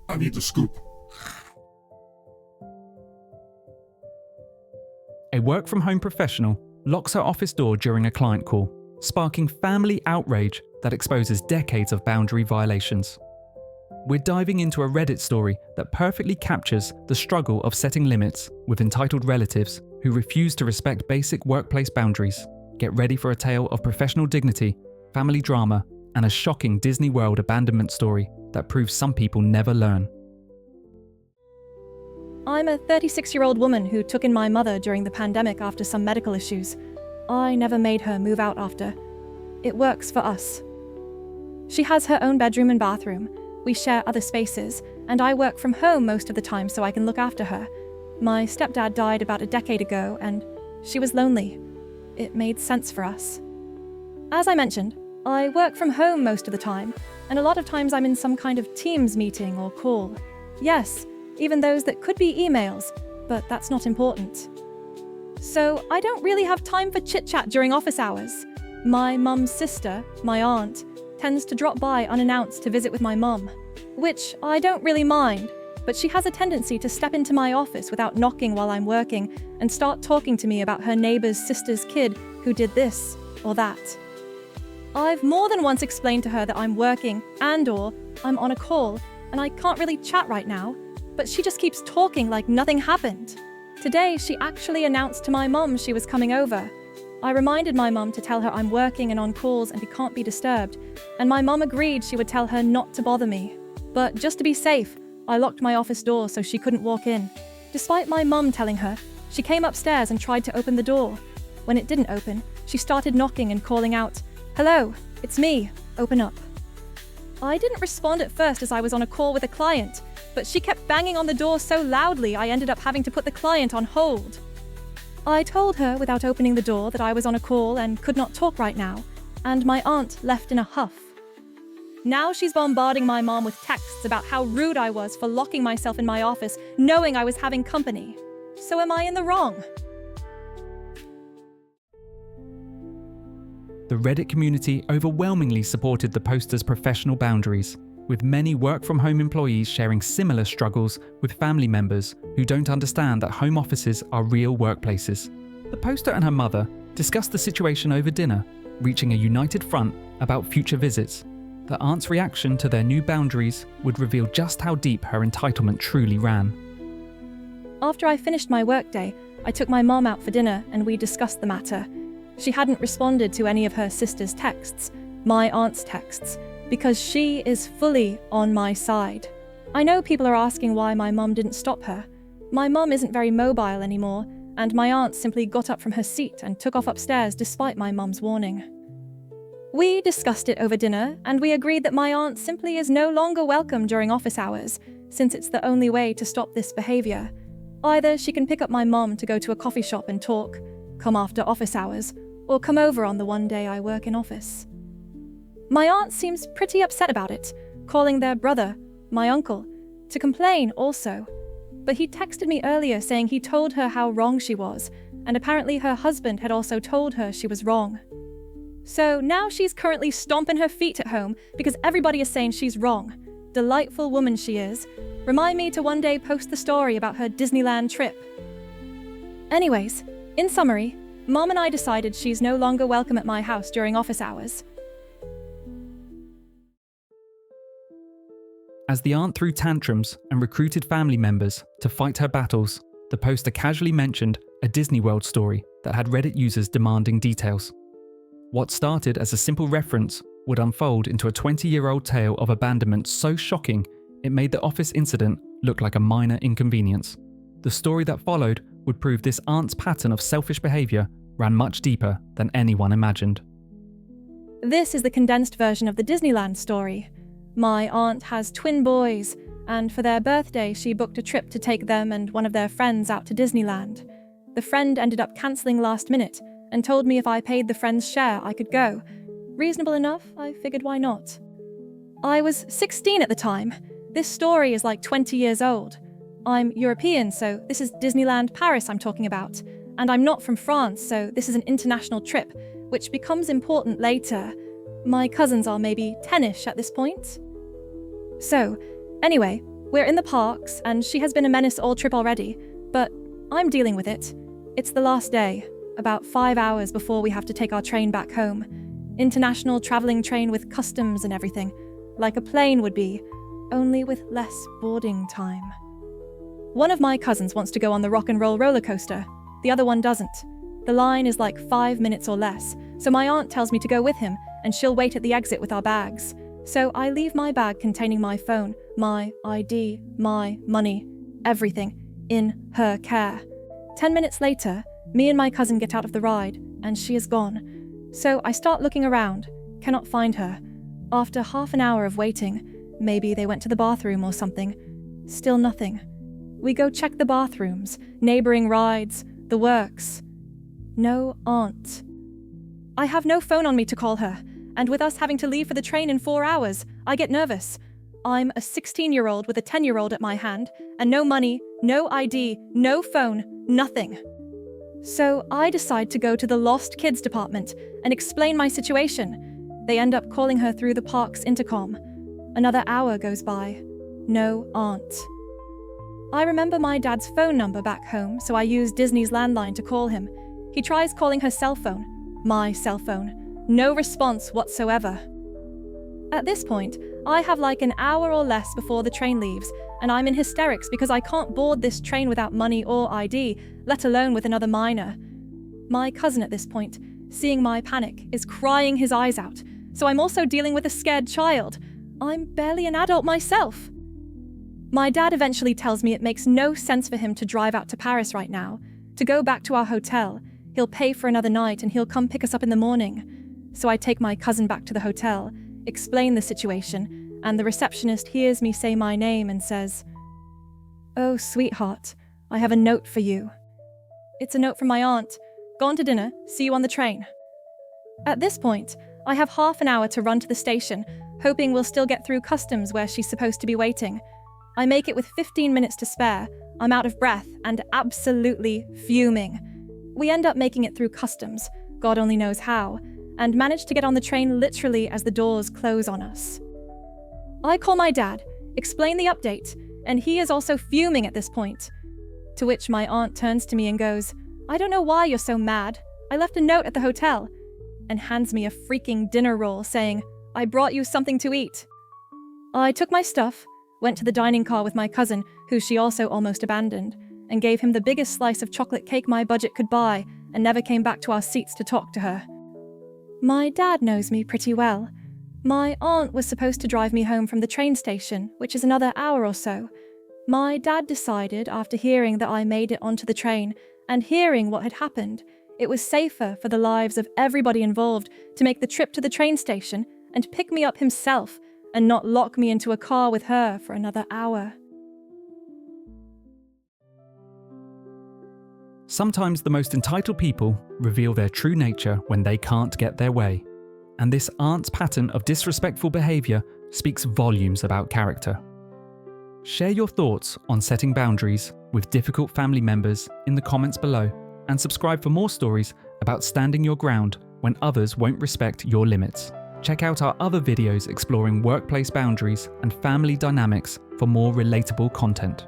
I need the scoop. A work-from-home professional locks her office door during a client call, sparking family outrage that exposes decades of boundary violations. We're diving into a Reddit story that perfectly captures the struggle of setting limits with entitled relatives who refuse to respect basic workplace boundaries. Get ready for a tale of professional dignity, family drama, and a shocking Disney World abandonment story that proves some people never learn. I'm a 36-year-old woman who took in my mother during the pandemic after some medical issues. I never made her move out after. It works for us. She has her own bedroom and bathroom. We share other spaces, and I work from home most of the time so I can look after her. My stepdad died about a decade ago, and she was lonely. It made sense for us. As I mentioned, I work from home most of the time, and a lot of times I'm in some kind of Teams meeting or call. Yes, even those that could be emails, but that's not important. So I don't really have time for chit-chat during office hours. My mum's sister, my aunt, tends to drop by unannounced to visit with my mum, which I don't really mind, but she has a tendency to step into my office without knocking while I'm working and start talking to me about her neighbor's sister's kid who did this or that. I've more than once explained to her that I'm working and/or I'm on a call and I can't really chat right now, but she just keeps talking like nothing happened. Today, she actually announced to my mum she was coming over. I reminded my mum to tell her I'm working and on calls and we can't be disturbed, and my mum agreed she would tell her not to bother me. But just to be safe, I locked my office door so she couldn't walk in. Despite my mum telling her, she came upstairs and tried to open the door. When it didn't open, she started knocking and calling out, "Hello, it's me, open up." I didn't respond at first as I was on a call with a client, but she kept banging on the door so loudly I ended up having to put the client on hold. I told her without opening the door that I was on a call and could not talk right now, and my aunt left in a huff. Now she's bombarding my mom with texts about how rude I was for locking myself in my office knowing I was having company. So am I in the wrong? The Reddit community overwhelmingly supported the poster's professional boundaries, with many work-from-home employees sharing similar struggles with family members who don't understand that home offices are real workplaces. The poster and her mother discussed the situation over dinner, reaching a united front about future visits. The aunt's reaction to their new boundaries would reveal just how deep her entitlement truly ran. After I finished my workday, I took my mom out for dinner and we discussed the matter. She hadn't responded to any of her sister's texts, my aunt's texts, because she is fully on my side. I know people are asking why my mum didn't stop her. My mum isn't very mobile anymore, and my aunt simply got up from her seat and took off upstairs despite my mum's warning. We discussed it over dinner, and we agreed that my aunt simply is no longer welcome during office hours, since it's the only way to stop this behavior. Either she can pick up my mum to go to a coffee shop and talk, come after office hours, or come over on the one day I work in office. My aunt seems pretty upset about it, calling their brother, my uncle, to complain also. But he texted me earlier saying he told her how wrong she was, and apparently her husband had also told her she was wrong. So now she's currently stomping her feet at home because everybody is saying she's wrong. Delightful woman she is. Remind me to one day post the story about her Disneyland trip. Anyways, in summary, Mom and I decided she's no longer welcome at my house during office hours. As the aunt threw tantrums and recruited family members to fight her battles, the poster casually mentioned a Disney World story that had Reddit users demanding details. What started as a simple reference would unfold into a 20-year-old tale of abandonment so shocking it made the office incident look like a minor inconvenience. The story that followed would prove this aunt's pattern of selfish behavior ran much deeper than anyone imagined. This is the condensed version of the Disneyland story. My aunt has twin boys, and for their birthday she booked a trip to take them and one of their friends out to Disneyland. The friend ended up cancelling last minute and told me if I paid the friend's share I could go. Reasonable enough, I figured why not. I was 16 at the time. This story is like 20 years old. I'm European, so this is Disneyland Paris I'm talking about. And I'm not from France, so this is an international trip, which becomes important later. My cousins are maybe 10-ish at this point. So, anyway, We're in the parks, and she has been a menace all trip already, but I'm dealing with it. It's the last day, about 5 hours before we have to take our train back home. International traveling train with customs and everything, like a plane would be, only with less boarding time. One of my cousins wants to go on the rock and roll roller coaster. The other one doesn't. The line is like 5 minutes or less, so my aunt tells me to go with him, and she'll wait at the exit with our bags. So I leave my bag containing my phone, my ID, my money, everything, in her care. 10 minutes later, me and my cousin get out of the ride, and she is gone. So I start looking around, cannot find her. After half an hour of waiting, maybe they went to the bathroom or something. Still nothing. We go check the bathrooms, neighbouring rides, the works. No aunt. I have no phone on me to call her, and with us having to leave for the train in 4 hours, I get nervous. I'm a 16-year-old with a 10-year-old at my hand, and no money, no ID, no phone, nothing. So I decide to go to the lost kids department and explain my situation. They end up calling her through the park's intercom. Another hour goes by. No aunt. I remember my dad's phone number back home, so I use Disney's landline to call him. He tries calling her cell phone, my cell phone. No response whatsoever. At this point, I have like an hour or less before the train leaves, and I'm in hysterics because I can't board this train without money or ID, let alone with another minor. My cousin at this point, seeing my panic, is crying his eyes out, so I'm also dealing with a scared child. I'm barely an adult myself. My dad eventually tells me it makes no sense for him to drive out to Paris right now. To go back to our hotel, he'll pay for another night and he'll come pick us up in the morning. So I take my cousin back to the hotel, explain the situation, and the receptionist hears me say my name and says, "Oh, sweetheart, I have a note for you." It's a note from my aunt. "Gone to dinner, see you on the train." At this point, I have half an hour to run to the station, hoping we'll still get through customs where she's supposed to be waiting. I make it with 15 minutes to spare. I'm out of breath and absolutely fuming. We end up making it through customs, God only knows how, and manage to get on the train literally as the doors close on us. I call my dad, explain the update, and he is also fuming at this point. To which my aunt turns to me and goes, "I don't know why you're so mad. I left a note at the hotel," and hands me a freaking dinner roll saying, "I brought you something to eat." I took my stuff, went to the dining car with my cousin, who she also almost abandoned, and gave him the biggest slice of chocolate cake my budget could buy, and never came back to our seats to talk to her. My dad knows me pretty well. My aunt was supposed to drive me home from the train station, which is another hour or so. My dad decided, after hearing that I made it onto the train, and hearing what had happened, it was safer for the lives of everybody involved to make the trip to the train station and pick me up himself, and not lock me into a car with her for another hour. Sometimes the most entitled people reveal their true nature when they can't get their way. And this aunt's pattern of disrespectful behaviour speaks volumes about character. Share your thoughts on setting boundaries with difficult family members in the comments below, and subscribe for more stories about standing your ground when others won't respect your limits. Check out our other videos exploring workplace boundaries and family dynamics for more relatable content.